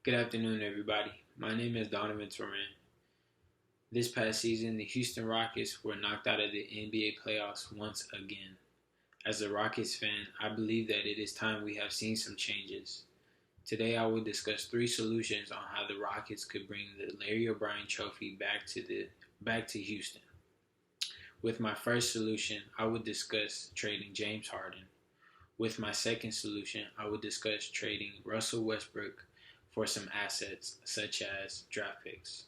Good afternoon, everybody. My name is Donovan Turan. This past season, the Houston Rockets were knocked out of the NBA playoffs once again. As a Rockets fan, I believe that it is time we have seen some changes. Today, I will discuss three solutions on how the Rockets could bring the Larry O'Brien Trophy back to Houston. With my first solution, I would discuss trading James Harden. With my second solution, I would discuss trading Russell Westbrook for some assets such as draft picks.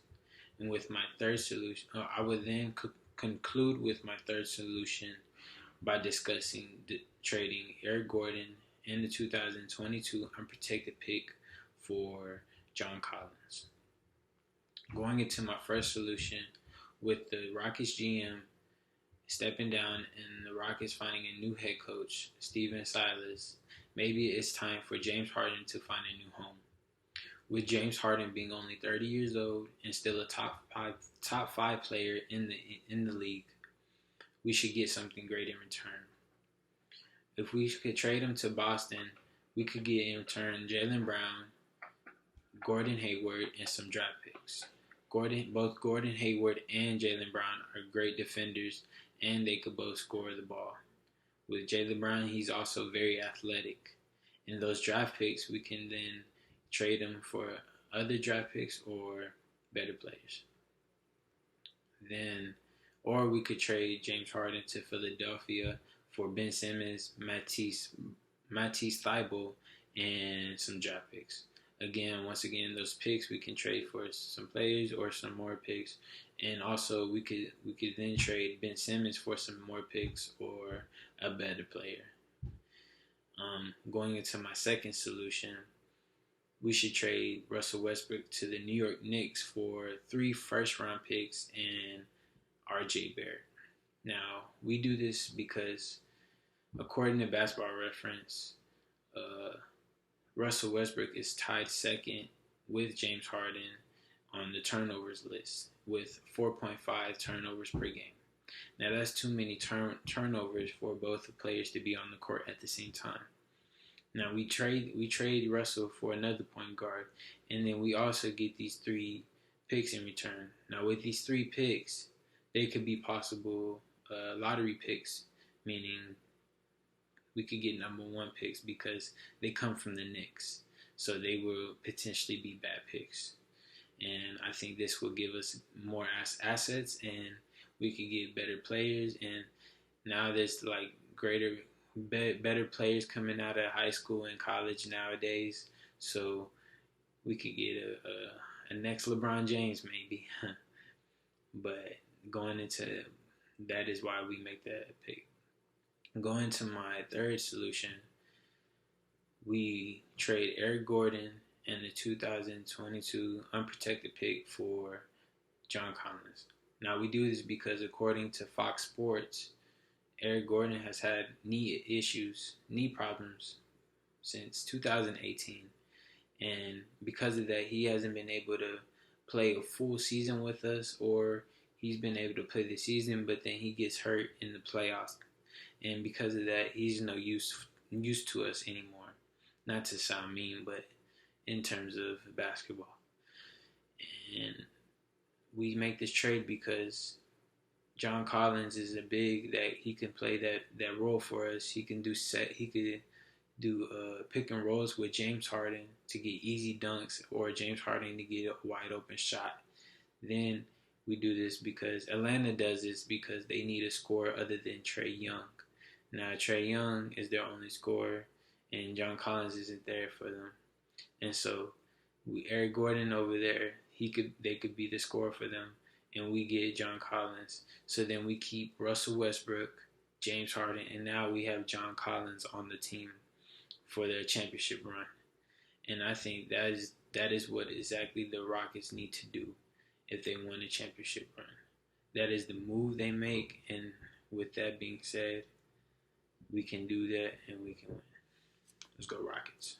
And with my third solution, I would then conclude with my third solution by discussing trading Eric Gordon and the 2022 unprotected pick for John Collins. Going into my first solution, with the Rockets GM stepping down and the Rockets finding a new head coach, Stephen Silas, maybe it's time for James Harden to find a new home. With James Harden being only 30 years old and still a top five player in the league, we should get something great in return. If we could trade him to Boston, we could get in return Jaylen Brown, Gordon Hayward, and some draft picks. Both Gordon Hayward and Jaylen Brown are great defenders, and they could both score the ball. With Jaylen Brown, he's also very athletic. In those draft picks, we can then trade them for other draft picks or better players. Or we could trade James Harden to Philadelphia for Ben Simmons, Matisse Thybulle, and some draft picks. Once again, those picks we can trade for some players or some more picks, and also we could then trade Ben Simmons for some more picks or a better player. Going into my second solution, we should trade Russell Westbrook to the New York Knicks for 3 first-round picks and R.J. Barrett. Now, we do this because, according to Basketball Reference, Russell Westbrook is tied second with James Harden on the turnovers list with 4.5 turnovers per game. Now, that's too many turnovers for both the players to be on the court at the same time. Now, we trade Russell for another point guard, and then we also get these 3 picks in return. Now, with these 3 picks, they could be possible lottery picks, meaning we could get number 1 picks because they come from the Knicks, so they will potentially be bad picks. And I think this will give us more assets, and we could get better players. And now there's like better players coming out of high school and college nowadays, so we could get a next LeBron James maybe. But going into that is why we make that pick. Going to my third solution, we trade Eric Gordon and the 2022 unprotected pick for John Collins. Now, we do this because, according to Fox Sports, Eric Gordon has had knee problems since 2018. And because of that, he hasn't been able to play a full season with us, or he's been able to play the season, but then he gets hurt in the playoffs. And because of that, he's no use to us anymore. Not to sound mean, but in terms of basketball. And we make this trade because John Collins is a big that he can play that role for us. He could do pick and rolls with James Harden to get easy dunks, or James Harden to get a wide open shot. Then we do this because Atlanta does this because they need a scorer other than Trae Young. Now, Trae Young is their only scorer, and John Collins isn't there for them. And so Eric Gordon over there, they could be the scorer for them, and we get John Collins. So then we keep Russell Westbrook, James Harden, and now we have John Collins on the team for their championship run. And I think that is what exactly the Rockets need to do if they win a championship run. That is the move they make, and with that being said, we can do that and we can win. Let's go Rockets.